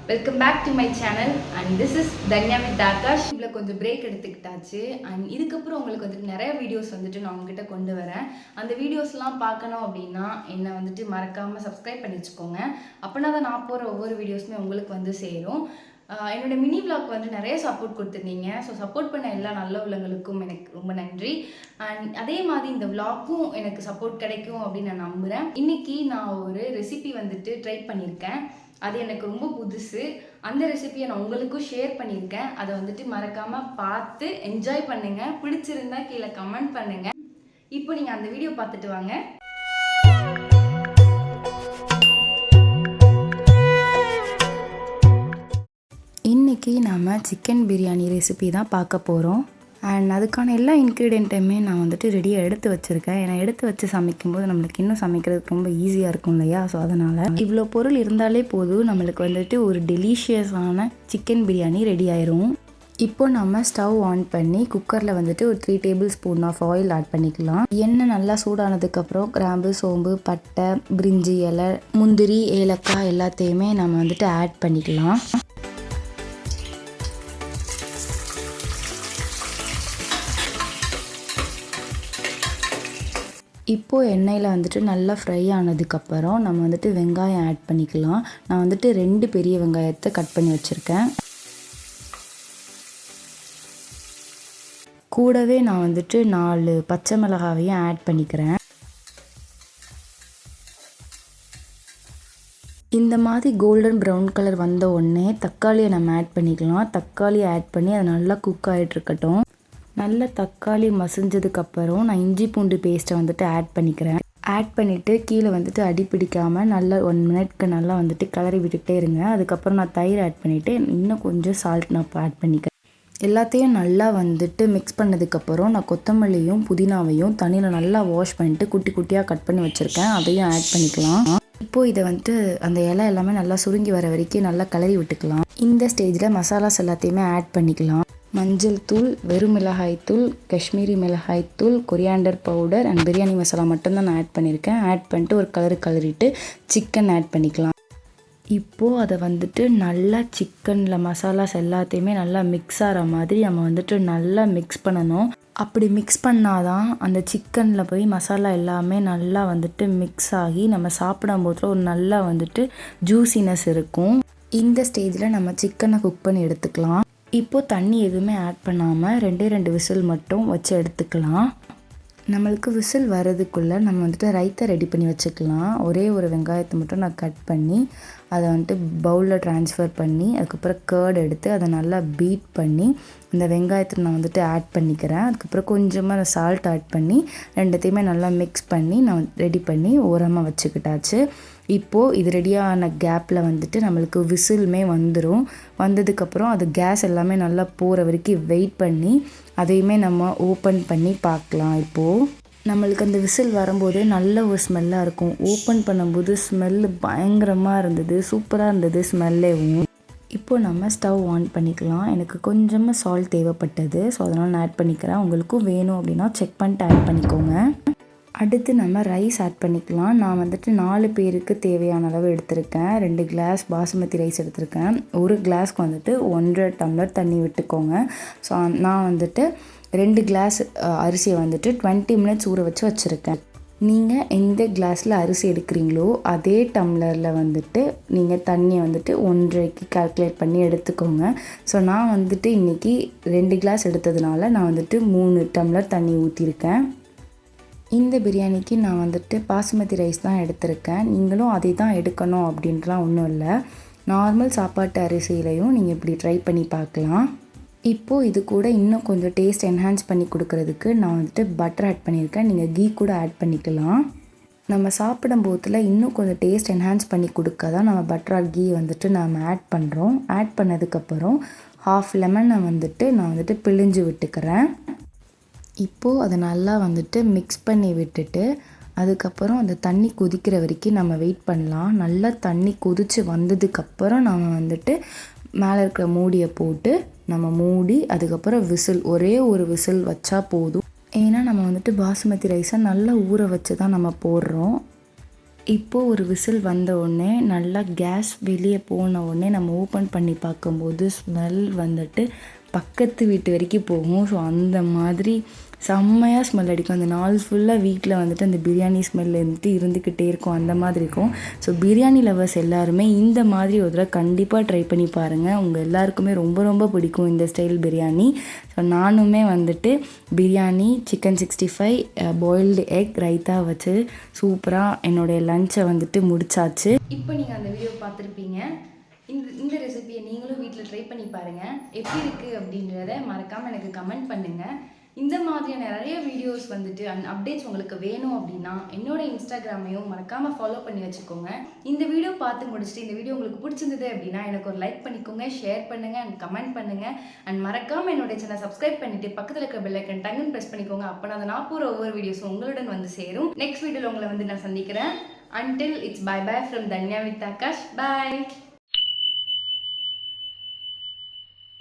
Welcome back to my channel and this is Dhanya with Akash. இதில் கொஞ்சம் break எடுத்துக்கிட்டாச்சு and இதுக்கப்புறம் உங்களுக்கு வந்துட்டு நிறைய வீடியோஸ் வந்துட்டு நான் உங்ககிட்ட கொண்டு வரேன். அந்த வீடியோஸ்லாம் பார்க்கணும் அப்படின்னா என்னை வந்துட்டு மறக்காமல் சப்ஸ்கிரைப் பண்ணி வச்சுக்கோங்க. அப்படின்னா தான் நான் போகிற ஒவ்வொரு வீடியோஸுமே உங்களுக்கு வந்து சேரும். என்னோடய மினி விளாக் வந்து நிறைய சப்போர்ட் கொடுத்துருந்தீங்க. ஸோ சப்போர்ட் பண்ண எல்லா நல்ல உள்ளவங்களுக்கும் எனக்கு ரொம்ப நன்றி. அண்ட் அதே மாதிரி இந்த விளாக்கும் எனக்கு சப்போர்ட் கிடைக்கும் அப்படின்னு நான் நம்புகிறேன். இன்றைக்கி நான் ஒரு ரெசிபி வந்துட்டு ட்ரை பண்ணியிருக்கேன். அது எனக்கு ரொம்ப புதுசு. அந்த ரெசிபியை நான் உங்களுக்கும் ஷேர் பண்ணியிருக்கேன். அதை வந்துட்டு மறக்காமல் பார்த்து என்ஜாய் பண்ணுங்கள். பிடிச்சிருந்தா கீழே கமெண்ட் பண்ணுங்கள். இப்போ நீங்கள் அந்த வீடியோ பார்த்துட்டு வாங்க. இன்றைக்கி நம்ம சிக்கன் பிரியாணி ரெசிபி தான் பார்க்க போகிறோம். அண்ட் அதுக்கான எல்லா இன்க்ரீடியண்ட்டையுமே நான் வந்துட்டு ரெடியாக எடுத்து வச்சுருக்கேன். ஏன்னா எடுத்து வச்சு சமைக்கும்போது நம்மளுக்கு இன்னும் சமைக்கிறதுக்கு ரொம்ப ஈஸியாக இருக்கும் இல்லையா? ஸோ அதனால் இவ்வளோ பொருள் இருந்தாலே போதும், நம்மளுக்கு வந்துட்டு ஒரு டெலிஷியஸான சிக்கன் பிரியாணி ரெடி ஆயிரும். இப்போ நம்ம ஸ்டவ் ஆன் பண்ணி குக்கரில் வந்துட்டு ஒரு 3 tablespoon of oil add பண்ணிக்கலாம். எண்ணெய் நல்லா சூடானதுக்கப்புறம் கிராம்பு, சோம்பு, பட்டை, பிரிஞ்சி இலை, முந்திரி, ஏலக்காய் எல்லாத்தையுமே நம்ம வந்துட்டு ஆட் பண்ணிக்கலாம். இப்போது எண்ணெயில் வந்துட்டு நல்லா ஃப்ரை ஆனதுக்கப்புறம் நம்ம வந்துட்டு வெங்காயம் ஆட் பண்ணிக்கலாம். நான் வந்துட்டு 2 பெரிய வெங்காயத்தை கட் பண்ணி வச்சுருக்கேன். கூடவே நான் வந்துட்டு 4 பச்சை மிளகாவையும் ஆட் பண்ணிக்கிறேன். இந்த மாதிரி கோல்டன் ப்ரௌன் கலர் வந்த உடனே தக்காளியை நம்ம ஆட் பண்ணிக்கலாம். தக்காளியை ஆட் பண்ணி அது நல்லா குக் ஆகிட்டு இருக்கட்டும். நல்ல தக்காளி மசிஞ்சதுக்கப்புறம் நான் இஞ்சி பூண்டு பேஸ்ட்டை வந்துட்டு ஆட் பண்ணிக்கிறேன். ஆட் பண்ணிவிட்டு கீழே வந்துட்டு அடி பிடிக்காமல் நல்லா 1 மினிட்க்கு நல்லா வந்துட்டு கிளறி விட்டுகிட்டே இருங்க. அதுக்கப்புறம் நான் தயிர் ஆட் பண்ணிவிட்டு இன்னும் கொஞ்சம் சால்ட் நான் ஆட் பண்ணிக்கிறேன். எல்லாத்தையும் நல்லா வந்துட்டு மிக்ஸ் பண்ணதுக்கப்புறம் நான் கொத்தமல்லியும் புதினாவையும் தண்ணியில் நல்லா வாஷ் பண்ணிவிட்டு குட்டி குட்டியாக கட் பண்ணி வச்சுருக்கேன். அதையும் ஆட் பண்ணிக்கலாம். இப்போது இதை வந்துட்டு அந்த இலை எல்லாமே நல்லா சுருங்கி வர வரைக்கும் நல்லா கிளறி விட்டுக்கலாம். இந்த ஸ்டேஜில் மசாலாஸ் எல்லாத்தையுமே ஆட் பண்ணிக்கலாம். மஞ்சள் தூள், வெறும் மிளகாய் தூள், காஷ்மீரி மிளகாய் தூள், coriander powder and biryani masala மட்டும்தான் நான் ஆட் பண்ணியிருக்கேன். ஆட் பண்ணிட்டு ஒரு கலரிட்டு சிக்கன் ஆட் பண்ணிக்கலாம். இப்போது அதை வந்துட்டு நல்லா சிக்கனில் மசாலாஸ் எல்லாத்தையுமே நல்லா மிக்ஸ் ஆகிற மாதிரி நம்ம வந்துட்டு நல்லா மிக்ஸ் பண்ணணும். அப்படி மிக்ஸ் பண்ணாதான் அந்த சிக்கனில் போய் மசாலா எல்லாமே நல்லா வந்துட்டு மிக்ஸ் ஆகி நம்ம சாப்பிடும்போது ஒரு நல்லா வந்துட்டு ஜூசினஸ் இருக்கும். இந்த ஸ்டேஜில் நம்ம சிக்கனை குக் பண்ணி எடுத்துக்கலாம். இப்போது தண்ணி எதுவுமே ஆட் பண்ணாமல் 2 விசில் மட்டும் வச்சு எடுத்துக்கலாம். நம்மளுக்கு விசில் வர்றதுக்குள்ளே நம்ம வந்துட்டு ரைத்தா ரெடி பண்ணி வச்சுக்கலாம். ஒரே ஒரு வெங்காயத்தை மட்டும் நான் கட் பண்ணி அதை வந்துட்டு பவுலில் ட்ரான்ஸ்ஃபர் பண்ணி அதுக்கப்புறம் கர்ட் எடுத்து அதை நல்லா பீட் பண்ணி அந்த வெங்காயத்தை நான் வந்துட்டு ஆட் பண்ணிக்கிறேன். அதுக்கப்புறம் கொஞ்சமாக சால்ட் ஆட் பண்ணி ரெண்டுத்தையுமே நல்லா மிக்ஸ் பண்ணி நான் ரெடி பண்ணி ஓரமாக வச்சுக்கிட்டாச்சு. இப்போது இது ரெடியான கேப்பில் வந்துட்டு நம்மளுக்கு விசிலுமே வந்துடும். வந்ததுக்கப்புறம் அது கேஸ் எல்லாமே நல்லா போகிற வரைக்கும் வெயிட் பண்ணி அதையுமே நம்ம ஓப்பன் பண்ணி பார்க்கலாம். இப்போது நம்மளுக்கு அந்த விசில் வரும்போது நல்ல ஒரு ஸ்மெல்லாக இருக்கும். ஓப்பன் பண்ணும்போது ஸ்மெல்லு பயங்கரமாக இருந்தது, சூப்பராக இருந்தது ஸ்மெல்லேவும். இப்போது நம்ம ஸ்டவ் ஆன் பண்ணிக்கலாம். எனக்கு கொஞ்சமாக சால்ட் தேவைப்பட்டது, ஸோ அதனால் நான் ஆட் பண்ணிக்கிறேன். உங்களுக்கும் வேணும் அப்படின்னா செக் பண்ணிட்டு ஆட் பண்ணிக்கோங்க. அடுத்து நம்ம ரைஸ் ஆட் பண்ணிக்கலாம். நான் வந்துட்டு 4 பேருக்கு தேவையான அளவு எடுத்திருக்கேன். 2 கிளாஸ் பாசுமதி ரைஸ் எடுத்திருக்கேன். ஒரு கிளாஸ்க்கு வந்துட்டு 1.5 டம்ளர் தண்ணி விட்டுக்கோங்க. ஸோ நான் வந்துட்டு 2 கிளாஸ் அரிசியை வந்துட்டு 20 மினிட்ஸ் ஊற வச்சு வச்சுருக்கேன். நீங்கள் எந்த கிளாஸில் அரிசி எடுக்கிறீங்களோ அதே டம்ளரில் வந்துட்டு நீங்கள் தண்ணியை வந்துட்டு 1.5க்கு கால்குலேட் பண்ணி எடுத்துக்கோங்க. ஸோ நான் வந்துட்டு இன்றைக்கி 2 கிளாஸ் எடுத்ததுனால நான் வந்துட்டு 3 டம்ளர் தண்ணி ஊற்றிருக்கேன். இந்த பிரியாணிக்கு நான் வந்துட்டு பாசுமதி ரைஸ் தான் எடுத்திருக்கேன். நீங்களும் அதை தான் எடுக்கணும் அப்படின்ட்டுலாம் ஒன்றும் இல்லை. நார்மல் சாப்பாட்டு அரிசியிலையும் நீங்கள் இப்படி ட்ரை பண்ணி பார்க்கலாம். இப்போது இது கூட இன்னும் கொஞ்சம் டேஸ்ட் என்ஹான்ஸ் பண்ணி கொடுக்கறதுக்கு நான் வந்துட்டு பட்டர் ஆட் பண்ணியிருக்கேன். நீங்கள் கீ கூட ஆட் பண்ணிக்கலாம். நம்ம சாப்பிடும் போதில் இன்னும் கொஞ்சம் டேஸ்ட் என்ஹான்ஸ் பண்ணி கொடுக்க தான் நம்ம பட்டர் ஆர் கீ வந்துட்டு நம்ம ஆட் பண்ணுறோம். ஆட் பண்ணதுக்கப்புறம் 1/2 லெமனை வந்துட்டு நான் வந்துட்டு பிழிஞ்சு விட்டுக்கிறேன். இப்போது அதை நல்லா வந்துட்டு மிக்ஸ் பண்ணி விட்டுட்டு அதுக்கப்புறம் அந்த தண்ணி கொதிக்கிற வரைக்கும் நம்ம வெயிட் பண்ணலாம். நல்லா தண்ணி கொதித்து வந்ததுக்கப்புறம் நம்ம வந்துட்டு மேலே இருக்கிற மூடியை போட்டு நம்ம மூடி அதுக்கப்புறம் விசில் ஒரே ஒரு விசில் வச்சா போதும். ஏன்னா நம்ம வந்துட்டு பாசுமதி ரைஸை நல்லா ஊற வச்சு தான் நம்ம போடுறோம். இப்போது ஒரு விசில் வந்த உடனே நல்லா கேஸ் வெளியே போன உடனே நம்ம ஓப்பன் பண்ணி பார்க்கும்போது ஸ்மெல் வந்துட்டு பக்கத்து வீட்டு வரைக்கும் போகும். ஸோ அந்த மாதிரி செம்மையாக ஸ்மெல் அடிக்கும். அந்த நாள் ஃபுல்லாக வீட்டில் வந்துட்டு அந்த பிரியாணி ஸ்மெல் வந்துட்டு இருந்துக்கிட்டே இருக்கும், அந்த மாதிரி இருக்கும். ஸோ பிரியாணி லவர்ஸ் எல்லாருமே இந்த மாதிரி ஒரு தடவை கண்டிப்பாக ட்ரை பண்ணி பாருங்கள். உங்கள் எல்லாருக்குமே ரொம்ப ரொம்ப பிடிக்கும் இந்த ஸ்டைல் பிரியாணி. ஸோ நானுமே வந்துட்டு biryani, chicken 65, boiled egg, raita வச்சு சூப்பராக என்னுடைய லஞ்சை வந்துட்டு முடிச்சாச்சு. இப்போ நீங்கள் அந்த வீடியோ பார்த்துருப்பீங்க. இந்த ரெசிபியை நீங்களும் வீட்டில் ட்ரை பண்ணி பாருங்கள். எப்படி இருக்குது அப்படின்றத மறக்காமல் எனக்கு கமெண்ட் பண்ணுங்கள். இந்த மாதிரியான நிறைய வீடியோஸ் வந்துட்டு அப்டேட்ஸ் உங்களுக்கு வேணும் அப்படின்னா என்னோடய இன்ஸ்டாகிராமையும் மறக்காமல் ஃபாலோ பண்ணி வச்சுக்கோங்க. இந்த வீடியோ பார்த்து முடிச்சுட்டு இந்த வீடியோ உங்களுக்கு பிடிச்சிருந்தது அப்படின்னா எனக்கு ஒரு லைக் பண்ணிக்கோங்க, ஷேர் பண்ணுங்கள் அண்ட் கமெண்ட் பண்ணுங்கள். அண்ட் மறக்காமல் என்னோட சேனல் சப்ஸ்கிரைப் பண்ணிவிட்டு பக்கத்தில் இருக்கிற பெல் ஐக்கன் டங்குன்னு ப்ரெஸ் பண்ணிக்கோங்க. அப்போ நான் போகிற ஒவ்வொரு வீடியோஸும் உங்களுடன் வந்து சேரும். நெக்ஸ்ட் வீடியோவில் உங்களை வந்து நான் சந்திக்கிறேன். Until it's bye bye from Danya with Akash. Bye.